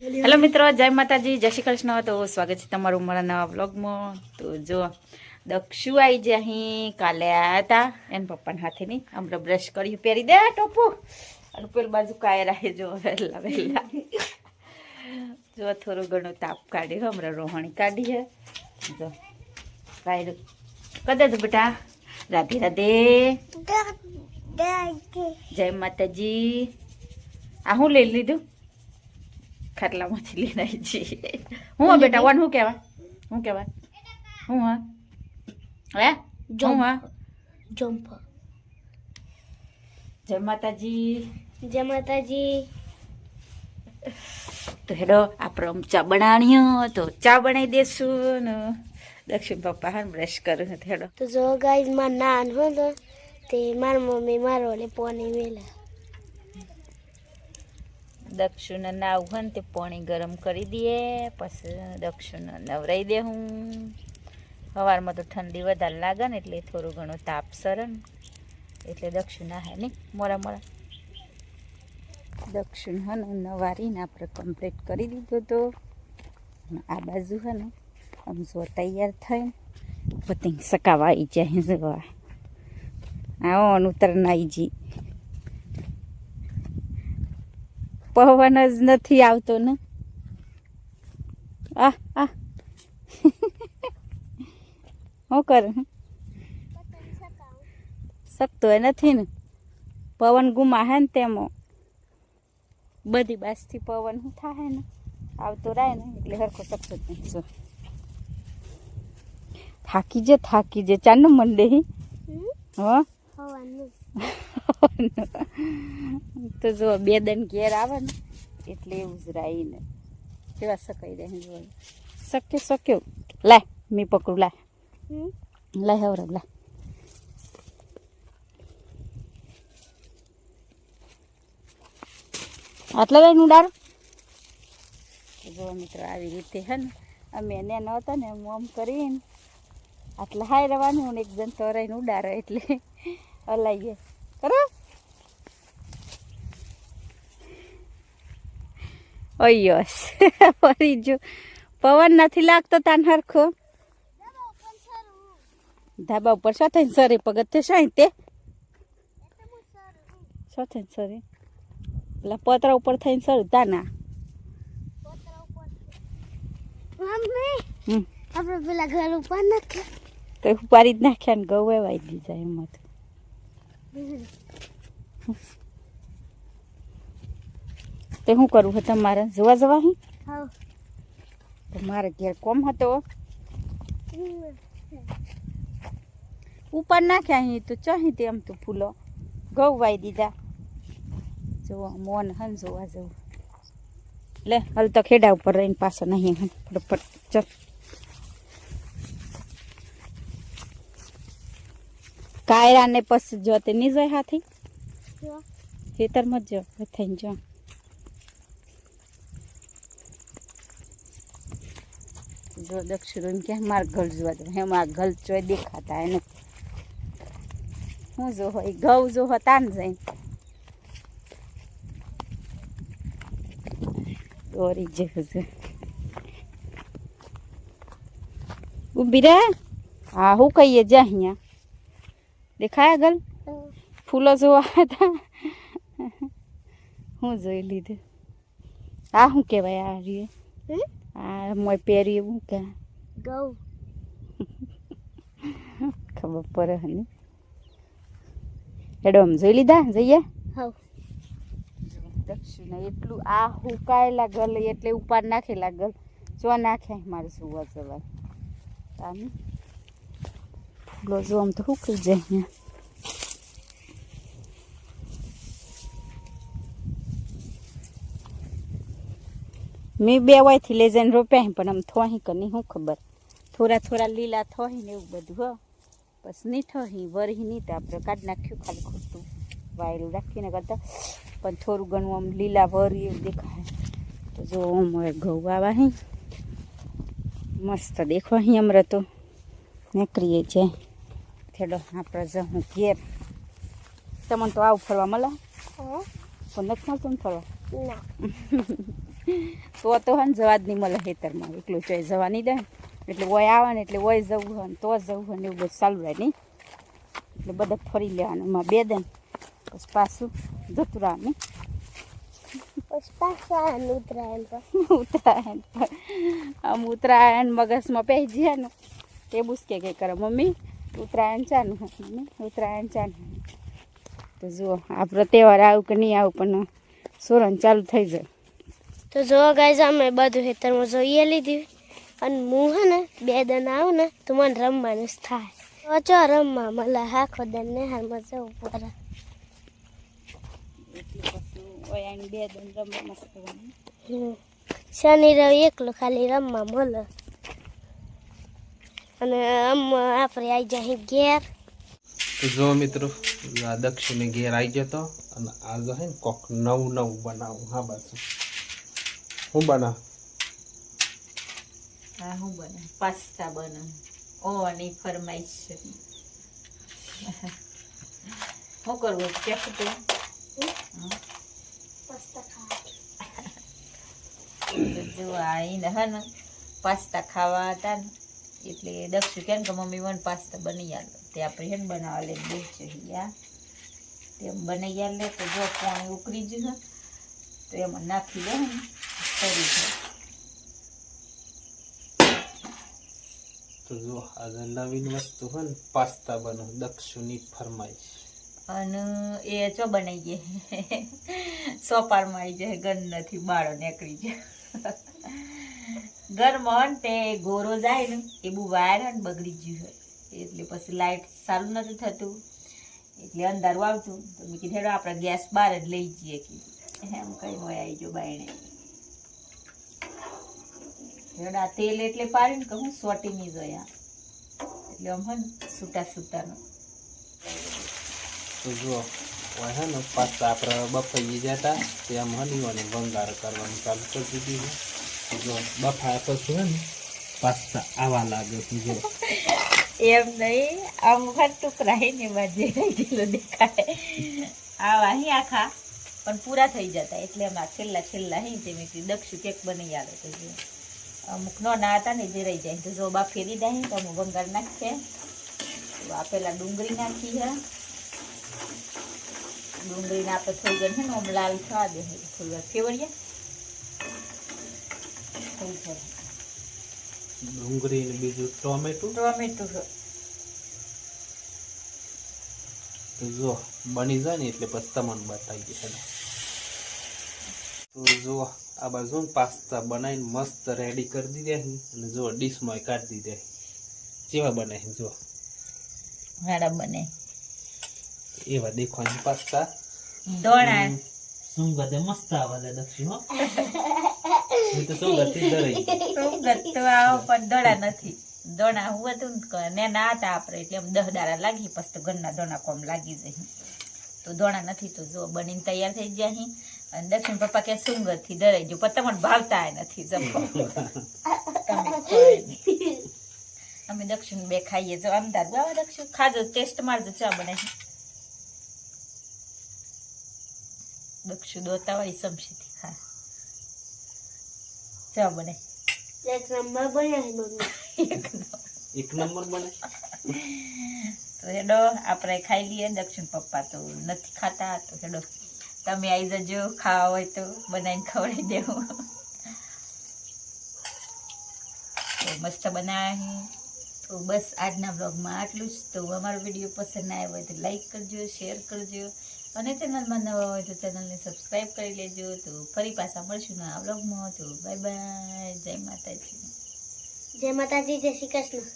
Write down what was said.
Hello મિત્રો, જય માતાજી, જય શ્રી કૃષ્ણ. તો સ્વાગત છે તમારું મારા નવા વ્લોગમાં. તો જો દક્ષુ આવી જાય અહીં કાલે આવ્યા હતા એને પપ્પાના હાથેની હમણાં બ્રશ કરી પહેરી દે ટોપુ અને પેલી બાજુ કાય રાખે જો વહેલા વહેલા જો થોડું ઘણું તાપ કાઢ્યું હમણાં રોહણી કાઢી હે જો કાઢ્યું કદાચ બેટા. રાધે રાધે, જય માતાજી. આ હું લઈ લીધું ખાટલામાંથી લઈને આવી છીએ. હું બેટા વન શું કહેવાય હું કહેવાય હું હા હે હું હા જમ્પર. જય માતાજી, જય માતાજી. તો હેડો આપણે ચા બનાવીએ તો ચા બનાવી દેશું ને દક્ષિણ પપ્પા હા બ્રશ કરું હેડો. તો જો ગાઈઝ માં નાન હતો તે મારી મમ્મી મારો ને પોની મેલા દક્ષુને નાવ હોય ને તે પાણી ગરમ કરી દઈએ પછી દક્ષુને નવરાઈ દે. હું સવારમાં તો ઠંડી વધારે લાગે ને એટલે થોડું ઘણું તાપ સરે ને એટલે દક્ષુ ના હે નહીં મોરા મોરા. દક્ષિણ હે ને નવારીને આપણે કમ્પ્લીટ કરી દીધો તો આ બાજુ હે ને આમ જો તૈયાર થઈને પતંગ સકાવા આવી જાય જોવા આવો ઉતર નાઈ જી. પવન જ નથી આવતો ને આ આ શું કરે શકતો એ નથી ને પવન ગુમા હે ને તેમાં બધી બાજથી પવન શું થાય ને આવતો રાય ને એટલે હરખો શકતો જ નહીં. જો થાકી જે ચાંદ મંડે હી હા તો જો બે દન ઘેર આવે ને એટલે એવું જ રાઈ ને કેવા સકાઈ રહે જો શક્યો લાય મી પકડું લાય હવરબ લાય. આટલા વાય નું ડારું જો મિત્રો આવી રીતે હે ને અમે એને નહોતા ને મોમ કરીને આટલા હાઈ રહેવાનું ને એક જણ તોરાઈને ઉડારે એટલે હલાઈએ કરો. ઓયસ ફરી જો પવન નથી લાગતો તાન હરખો ધાબા ઉપર શું થઈને સરે પગથિયે શાય તે શું થઈને સરે પેલા પતરા ઉપર થઈને સર તાના આપણે પેલા ઘર ઉપર નાખ્યા તો ઉપાડી જ નાખ્યા ને ઘઉં વાઈ દીધા એમાં તો. તે શું કરવું હતું તમારે જોવા જવા હી તો મારે ઘેર કોમ હતો ઉપર નાખ્યા અહીં તો ચાહી તેમ તો ફૂલો ઘઉં વાઈ દીધા. જોવા મોન હન જોવા જવું લે હાલ તો ખેડા ઉપર રહીને પાછો નહીં હન ફટફટ ચલ. કાયરા ને પછી જો તે નહીં જાય હાથી ખેતરમાં જ જો થઈને જો જો દક્ષિણ ક્યાં માર ઘર જોવા દે એમાં ઘર ચોય દેખાતા એને શું જો હોય ઘઉં જો હતા ને જઈને દોરી જેવું છે ઊભી રે. હા હું કહીએ જા અહીંયા દેખાયા ગલ ફૂલો જોવા હતા હું જોઈ લીધું. આ શું કહેવાય આ રીએ આ મોય પહેરી એવું કે ઘઉં ખબર પડે હને હેડો આમ જોઈ લીધા જઈએ. હા દક્ષિણ એટલું આ હુકાયેલા ગલ એટલે ઉપર નાખેલા ગલ જો નાખ્યા મારે સુવા જવાય આમ ફૂલો જો આમ તો હુકાઈ જાય અહીંયા. મેં બે વાયથી લઈ જઈને રોપ્યા પણ આમ થોહી કે નહીં શું ખબર થોડા લીલા થોહી ને એવું બધું હો બસ નહીં થોહી વરહી નહીં તો આપણે કાઢી નાખ્યું ખાલી ખોટું વાયરું રાખીને કરતા પણ થોડું ઘણું આમ લીલા વરી એવું દેખાય. તો જો અમારે ઘઉં વાવા અહીં મસ્ત દેખો અહીં અમારે તો નીકળીએ છે ખેડો આપણે જ હું ઘેર તમને તો આવું ફરવા મળે પણ નથી મળતું ને ફરવા ના તો હે ને જવા જ નહીં મળે ખેતરમાં, એકલું ચોય જવા નહીં દે ને. એટલે ઓય આવે ને એટલે ઓય જવું હોય ને તો જવું હોય ને એવું બધું ચાલુ રહે નહીં. એટલે બધા ફરી લેવાનું એમાં 2 દિન પછી પાછું જતું રહેવાનું. પછી પાછા ઉતરાયણ પર ઉત્તરાયણ આમ ઉત્તરાયણ મગજમાં પહેરી જાય ને એ પૂછકે કંઈ કરે મમ્મી ઉત્તરાયણ ચાનું મમ્મી ઉત્તરાયણ ચાનું. તો જુઓ આપણો તહેવાર આવું કે નહીં આવું પણ સોરણ ચાલુ થઈ જાય. તો જો ગાઈઝ અમે બધું ખેતરમાં જોઈએ લીધું અને હું હે ને 2 દિન આવું ને તો મને રમવાનું જ થાય. ચો રમવા મળે આખો દિન ને હાલમાં જવું પડે. એટલે પછી ઓય આની 2 દિન રમવા મસ્ત કરવાનું. શનિ રવિ એકલું ખાલી રમવા મળે અને આપણે આવી જાય ઘેર. તો જો મિત્રો આ દક્ષિણે ઘેર આવી જતો અને આજે હે ને કોક નવું બનાવું. હા બસ હું બનાવ હા હું બને પાસ્તા બને ઓની ફરમાઈશ છે. શું કરવું કે જો આઈને હે ને પાસ્તા ખાવા હતા ને એટલે દક્ષુ કેમ કે મમ્મી મને પાસ્તા બની આલે તે આપણે હેન બનાવવા લઈને બેસીએ તેમ બનાવી આલે. તો જો પાણી ઉકળી ગયું તો એમાં નાખી દે ને કરી જાય. તો જો આજે નવીન વસ્તુ હે ને પાસ્તા બને દક્ષુની ફરમાઈશ. અને એ ચો બનાવી જાય સોપારમાં આવી જાય ગન નથી બાળો નીકળી જાય. ઘરમાં તે ગોરો જાય ને એ બહુ વાયર ને બગડી ગયું હોય એટલે પછી લાઇટ ચાલુ નથી થતું એટલે અંધારું આવતું. તો મેં કીધું હેડો આપણે ગેસ બહાર જ લઈ જઈએ કીધું એમ કઈ હોય આવી જો બાયણે હેડો આ તેલ એટલે પાડીને કે હું સોટી નહીં જોયા એટલે આમ હે છૂટા છૂટાનું. તો જો હે ને પાસ્તા આપણે બફાઈ જતા તેમ હનીઓને ભંગાર કરવાનું ચાલુ કરી દીધું. જો બફાયા પછી હે ને પાસ્તા આવા લાગે છે. જો એમ નહીં આમ વખત ટુકડા ને એમાં જે રહેલો દેખાય આવા અહીં આખા પણ પૂરા થઈ જતા એટલે એમાં છેલ્લા હી તે મેં દક્ષુ કેક બની આવે. તો જો અમુક નાના હતા ને જે રહી જાય તો જો બા ફેરી દે તો અમુક ભંગાર નાખીએ. તો આ પેલા ડુંગળી નાખી હે ડુંગળીને આપણે થોડી ઘણી છે ને આમ લાલ થવા દે થોડી વાર ફેવરીએ થઈ જાય. ડુંગળી ને બીજું ટોમેટું તો જો બની જાય ને એટલે પછી તમને બતાવી છે. તો જો આ બાજુ પાસ્તા બનાવીને મસ્ત રેડી કરી દીધા અને જો ડીશમાં કાઢી દીધા. કેવા બનાવી જો હાડા બને એવા દેખવાની પાસ્તા દોણા સુંગત મસ્ત આવે દક્ષિણ હો. હું તો સુંગત થી ડરાઈ સુંગત તો આવો પણ દોડા નથી. દોણા હું હતું ને ના હતા આપણે એટલે આમ 10 દાડા લાગી પછી તો ઘરના દોણા કોમ લાગી જાય. તો દોણા નથી તો જો બનીને તૈયાર થઈ ગયા અહીં. અને દક્ષિણ પપ્પા કે સુંગત થી ડરાઈ ગયું પણ તમને ભાવતા નથી જમો અમે દક્ષિણ 2 ખાઈએ. જો અમદાર બાવા દક્ષિણ ખાજો ટેસ્ટ મારજો ચા બનાવી. દક્ષુ દોતા વાળી સમશીથી હા ચા બને એક નંબર બને. તો હેડો આપણે ખાઈ લઈએ. દક્ષિણ પપ્પા તો નથી ખાતા તો હેડો તમે આવી જજો ખાવા હોય તો બનાવીને ખવડાવી દેવું. તો મસ્ત બનાવી. તો બસ આજના બ્લોગમાં આટલું જ. તો અમારો વિડીયો પસંદ આવ્યો હોય તો લાઈક કરજો, શેર કરજો અને ચેનલમાં નવા હોય તો ચેનલને સબસ્ક્રાઈબ કરી લેજો. તો ફરી પાછા મળશું આ બ્લોગમાં. તો બાય બાય. જય માતાજી. જય માતાજી, જય શ્રી કૃષ્ણ.